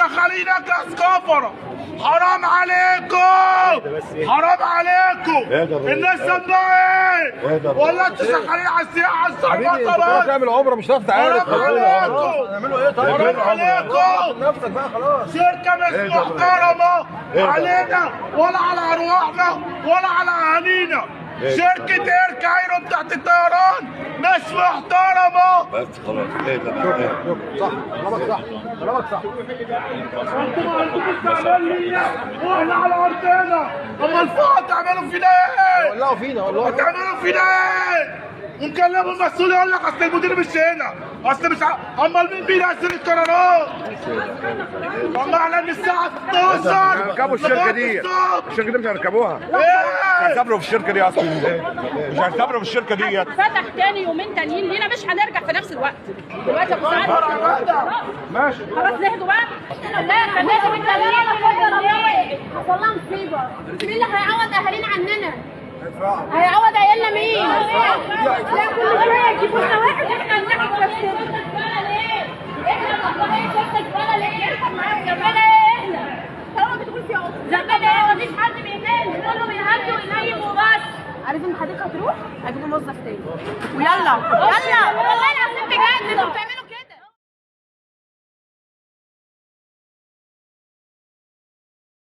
شغالينك يا سكافرة. حرام عليكم، حرام عليكم. الناس سماها ايه؟ ولا انتوا شغالين على السياحه الصعبه؟ تعمل عمره مش هتعرف تعالج. حرام عليكم، هنعملوا ايه طيب؟ حرام عليكم. نفسك بقى خلاص. شركه مش محترمه علينا ولا على ارواحنا ولا على اهالينا. شركة اير كايرو بتاعت الطيران مش محترمة. بس خلاص صح كلامك صح كلامك صح. انتوا ما عندكوش استعمال لينا واحنا على ارضنا. اما الفوق هتعملوا فينا ايه؟ ولعوا فينا والله. هتعملوا فينا ايه؟ ونكلموا المسؤول يقول لك اصل المدير مش هنا، اصل مش امال مين بينزل القرارات؟ والله احنا من الساعة 12 هنركبوا الشركة دي. الشركة دي مش هنركبوها. ايه؟ هنسافروا في الشركة دي اصلا. مش هنسافروا في الشركة دي. فتح تاني يومين تانيين لينا مش هنرجع في نفس الوقت. دلوقتي ابو سعد ماشي خلاص نهدوا بقى. لا لازم التغيير حصل لها مصيبه. مين اللي هيعوض اهالينا عننا؟ هيعوض عيالنا مين؟ لا كل شويه يجيبوا لنا واحد احنا ناخد نفسنا. احنا مطلعين شركه زباله ليه؟ يركب معايا زباله ايه احنا؟ طالما بتقول في عقد زباله ايه؟ مفيش حد بيهمل، كله بيهدي وينيم وبس. عارف ان حضرتك هتروح هيجيبوا موظف تاني ويلا يلا والله العظيم بجد.